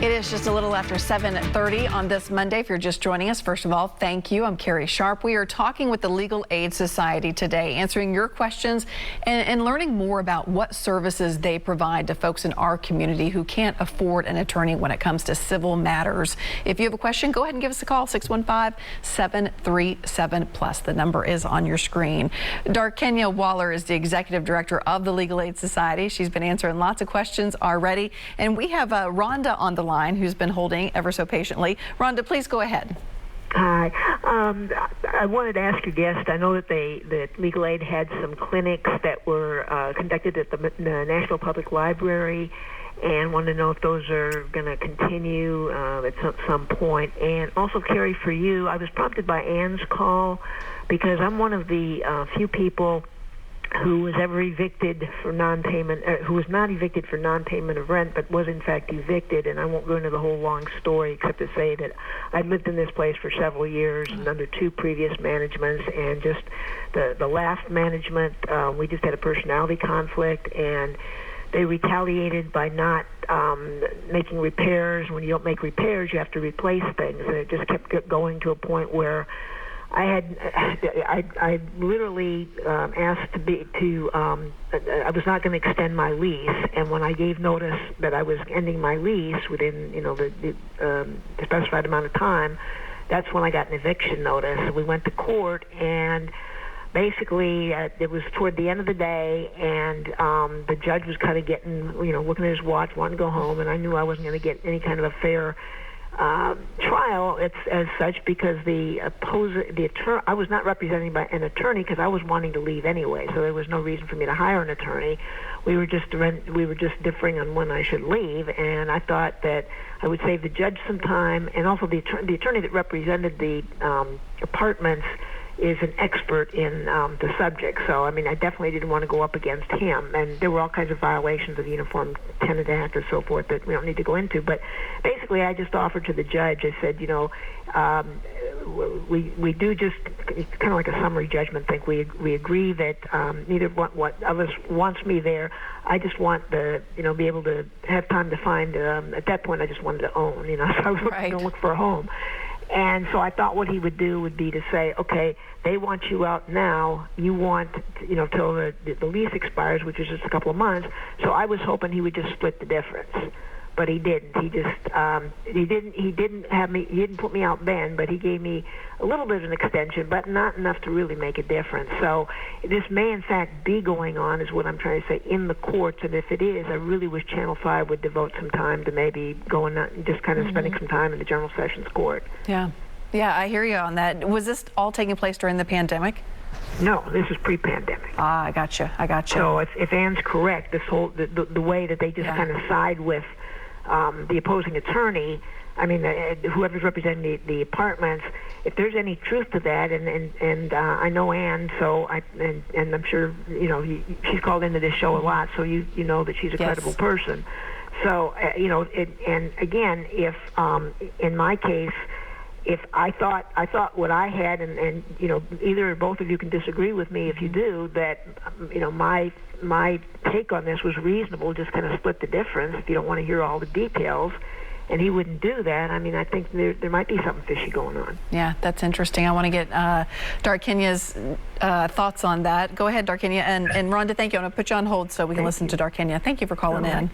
It is just a little after 7:30 on this Monday. If you're just joining us, first of all, thank you. I'm Carrie Sharp. We are talking with the Legal Aid Society today, answering your questions and learning more about what services they provide to folks in our community who can't afford an attorney when it comes to civil matters. If you have a question, go ahead and give us a call, 615-737-PLUS. The number is on your screen. DarKenya Waller is the Executive Director of the Legal Aid Society. She's been answering lots of questions already. And we have Rhonda on the line who's been holding ever so patiently. Rhonda, please go ahead. Hi. I wanted to ask your guest, I know that Legal Aid had some clinics that were conducted at the National Public Library, and wanted to know if those are going to continue at some point. And also, Carrie, for you, I was prompted by Ann's call because I'm one of the few people who was ever evicted for non-payment, who was not evicted for non-payment of rent, but was in fact evicted. And I won't go into the whole long story except to say that I'd lived in this place for several years and under two previous managements, and just the last management, we just had a personality conflict, and they retaliated by not making repairs. When you don't make repairs, you have to replace things, and it just kept going to a point where I literally asked I was not going to extend my lease, and when I gave notice that I was ending my lease within, the specified amount of time, that's when I got an eviction notice. We went to court, and basically it was toward the end of the day, and the judge was kind of getting, looking at his watch, wanting to go home, and I knew I wasn't going to get any kind of a fair trial as such, because I was not represented by an attorney because I was wanting to leave anyway, so there was no reason for me to hire an attorney. We were just differing on when I should leave, and I thought that I would save the judge some time, and also the attorney that represented the apartments is an expert in the subject. So, I definitely didn't want to go up against him. And there were all kinds of violations of the Uniform Tenant Act and so forth that we don't need to go into. But basically, I just offered to the judge, I said, we do just, it's kind of like a summary judgment thing. We agree that neither one of us wants me there. I just want be able to have time to find, at that point, I just wanted to own, so I was going to look for a home. And so I thought what he would do would be to say, okay, they want you out now. You want, till the lease expires, which is just a couple of months. So I was hoping he would just split the difference, but he didn't. He just he didn't put me out then, but he gave me a little bit of an extension, but not enough to really make a difference. So this may in fact be going on, is what I'm trying to say, in the courts. And if it is, I really wish Channel 5 would devote some time to maybe going and just kind of spending some time in the General Sessions Court. Yeah, I hear you on that. Was this all taking place during the pandemic? No, this is pre-pandemic. I gotcha. So if Ann's correct, this whole the way that they just kind of side with the opposing attorney, whoever's representing the apartments, if there's any truth to that, and I know Ann, so and I'm sure she's called into this show a lot, so you know that she's a credible person. So and again, if in my case, if I thought what I had, and either or both of you can disagree with me if you do, that my take on this was reasonable, just kind of split the difference if you don't want to hear all the details, and he wouldn't do that. I think there might be something fishy going on. Yeah, that's interesting. I want to get DarKenya's thoughts on that. Go ahead, DarKenya, and Rhonda, thank you. I'm going to put you on hold so we can listen to DarKenya. Thank you for calling in.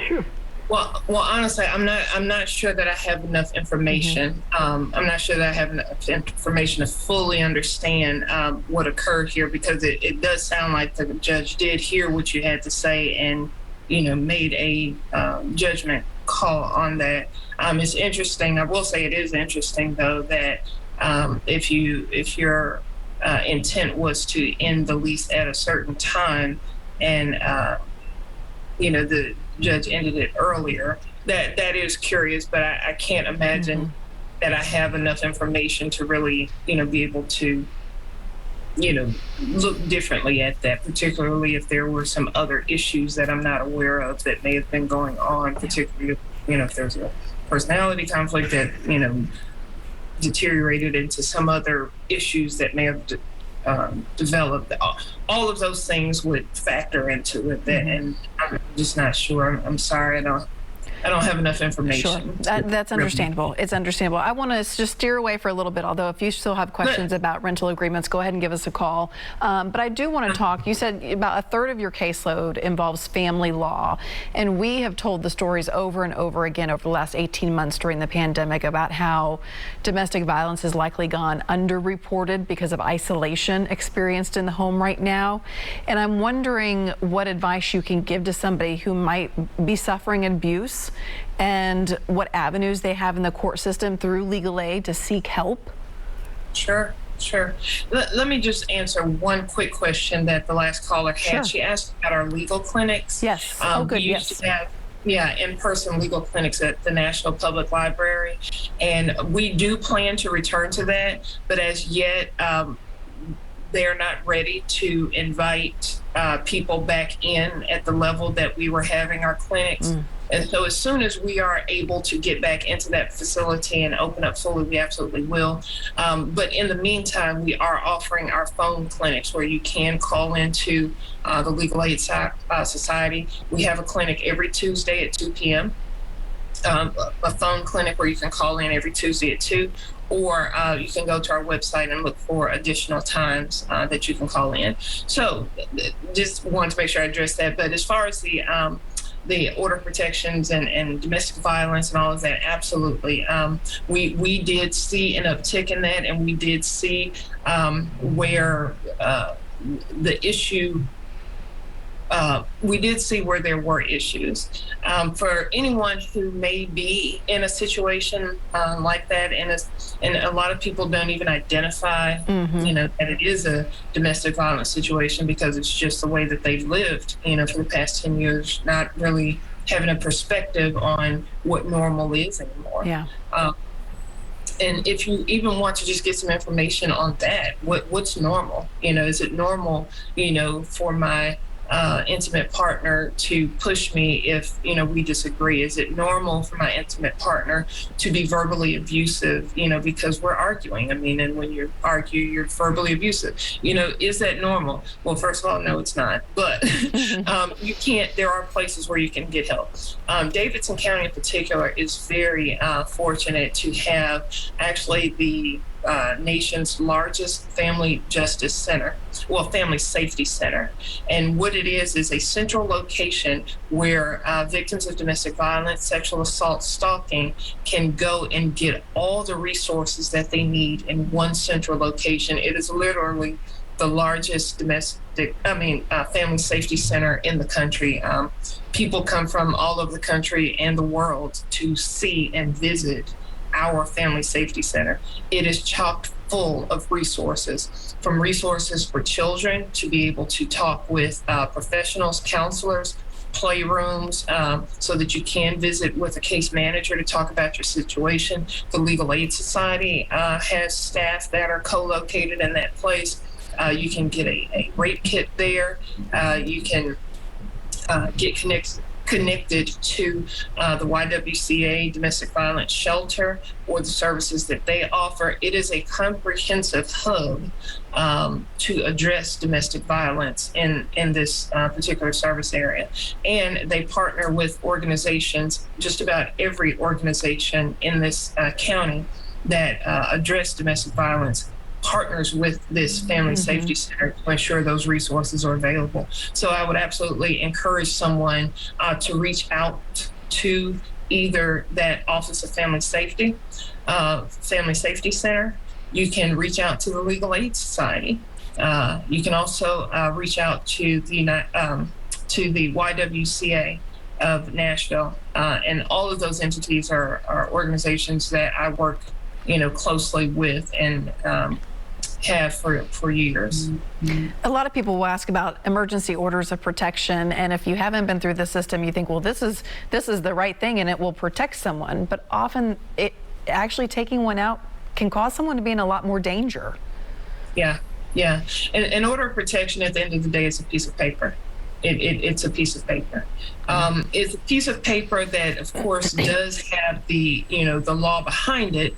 Sure. Well, honestly, I'm not sure that I have enough information. I'm not sure that I have enough information to fully understand what occurred here, because it does sound like the judge did hear what you had to say and, made a judgment call on that. It's interesting. I will say it is interesting, though, that if your intent was to end the lease at a certain time, and the judge ended it earlier, that is curious, but I can't imagine that I have enough information to really be able to look differently at that, particularly if there were some other issues that I'm not aware of that may have been going on, particularly if there's a personality conflict that deteriorated into some other issues that may have developed. All of those things would factor into it, and I'm just not sure. I'm sorry, I don't I don't have enough information. Sure, that's understandable. It's understandable. I want to just steer away for a little bit, although if you still have questions about rental agreements, go ahead and give us a call. But I do want to talk, you said about a third of your caseload involves family law, and we have told the stories over and over again over the last 18 months during the pandemic about how domestic violence has likely gone underreported because of isolation experienced in the home right now. And I'm wondering what advice you can give to somebody who might be suffering abuse, and what avenues they have in the court system through legal aid to seek help? Sure. Let me just answer one quick question that the last caller had. Sure. She asked about our legal clinics. Yes. We used to have in-person legal clinics at the National Public Library, and we do plan to return to that, but as yet they're not ready to invite people back in at the level that we were having our clinics. And so as soon as we are able to get back into that facility and open up fully, we absolutely will. But in the meantime, we are offering our phone clinics where you can call into the Legal Aid Society. We have a clinic every Tuesday at 2 p.m. A phone clinic where you can call in every Tuesday at 2, or you can go to our website and look for additional times that you can call in. So just wanted to make sure I addressed that. But as far as the order protections and domestic violence and all of that, absolutely. We did see an uptick in that, and we did see where the issue, we did see where there were issues. For anyone who may be in a situation like that, and a lot of people don't even identify, that it is a domestic violence situation because it's just the way that they've lived, for the past 10 years, not really having a perspective on what normal is anymore. Yeah. And if you even want to just get some information on that, what's normal? Is it normal, for my intimate partner to push me if we disagree? Is it normal for my intimate partner to be verbally abusive because we're arguing? And when you argue, you're verbally abusive. Is that normal? Well, first of all, no, it's not. But you can't. There are places where you can get help. Davidson County in particular is very fortunate to have actually the nation's largest family justice center, family safety center. And what it is a central location where victims of domestic violence, sexual assault, stalking can go and get all the resources that they need in one central location. It is literally the largest family safety center in the country. People come from all over the country and the world to see and visit our family safety center. It is chock full of resources, from resources for children to be able to talk with professionals, counselors, playrooms, so that you can visit with a case manager to talk about your situation. The Legal Aid Society has staff that are co-located in that place. You can get a rape kit there. You can get connected to the YWCA domestic violence shelter or the services that they offer. It is a comprehensive hub to address domestic violence in this particular service area. And they partner with organizations, just about every organization in this county that address domestic violence partners with this family safety center to ensure those resources are available. So I would absolutely encourage someone to reach out to either that Office of Family Safety Center. You can reach out to the Legal Aid Society. You can also reach out to the YWCA of Nashville, and all of those entities are organizations that I work closely with and have for years. A lot of people will ask about emergency orders of protection, and if you haven't been through the system, you think, well, this is the right thing and it will protect someone, but often it actually taking one out can cause someone to be in a lot more danger. Yeah. An order of protection at the end of the day is a piece of paper. It's a piece of paper. It's a piece of paper that, of course, does have the law behind it,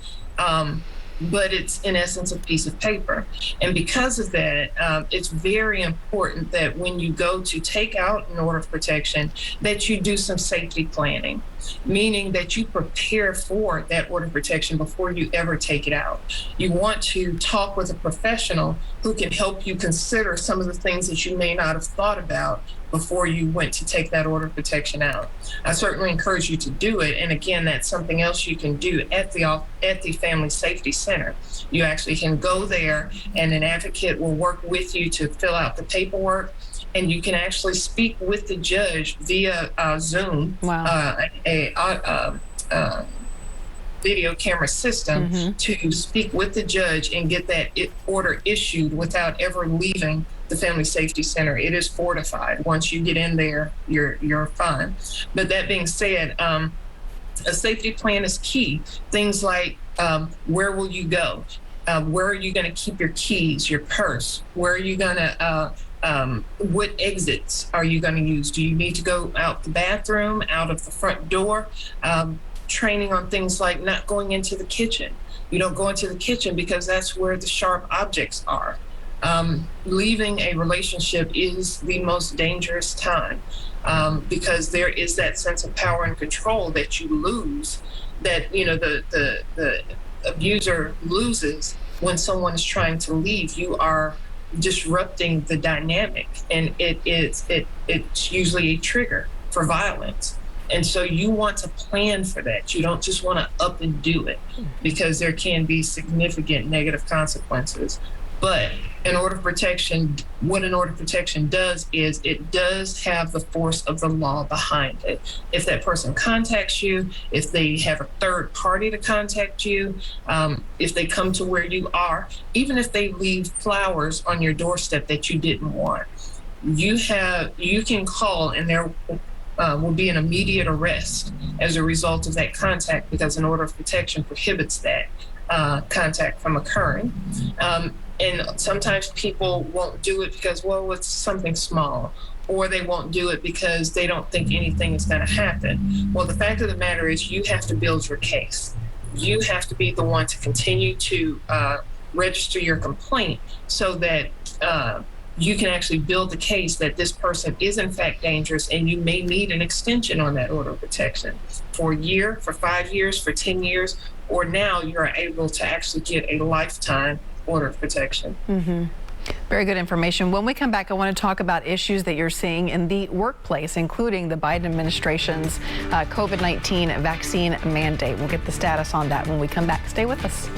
but it's in essence a piece of paper. And because of that, it's very important that when you go to take out an order of protection, that you do some safety planning. meaning that you prepare for that order of protection before you ever take it out. You want to talk with a professional who can help you consider some of the things that you may not have thought about before you went to take that order of protection out. I certainly encourage you to do it. And again, that's something else you can do at the Family Safety Center. You actually can go there and an advocate will work with you to fill out the paperwork, and you can actually speak with the judge via Zoom, wow. Video camera system to speak with the judge and get that order issued without ever leaving the Family Safety Center. It is fortified. Once you get in there, you're fine. But that being said, a safety plan is key. Things like where will you go? Where are you going to keep your keys, your purse? Where are you going to what exits are you going to use? Do you need to go out the bathroom, out of the front door? Training on things like not going into the kitchen. You don't go into the kitchen because that's where the sharp objects are. Leaving a relationship is the most dangerous time because there is that sense of power and control that you lose, that you know the abuser loses when someone is trying to leave. You are disrupting the dynamic, and it's usually a trigger for violence. And so you want to plan for that. You don't just want to up and do it because there can be significant negative consequences. But an order of protection, what an order of protection does is it does have the force of the law behind it. If that person contacts you, if they have a third party to contact you, if they come to where you are, even if they leave flowers on your doorstep that you didn't want, you can call and there will be an immediate arrest as a result of that contact because an order of protection prohibits that contact from occurring. And sometimes people won't do it because, well, it's something small, or they won't do it because they don't think anything is going to happen. Well, the fact of the matter is you have to build your case. You have to be the one to continue to register your complaint so that you can actually build the case that this person is in fact dangerous, and you may need an extension on that order of protection for a year, for 5 years, for 10 years, or now you're able to actually get a lifetime order of protection. Very good information. When we come back, I want to talk about issues that you're seeing in the workplace, including the Biden administration's COVID-19 vaccine mandate. We'll get the status on that when we come back. Stay with us.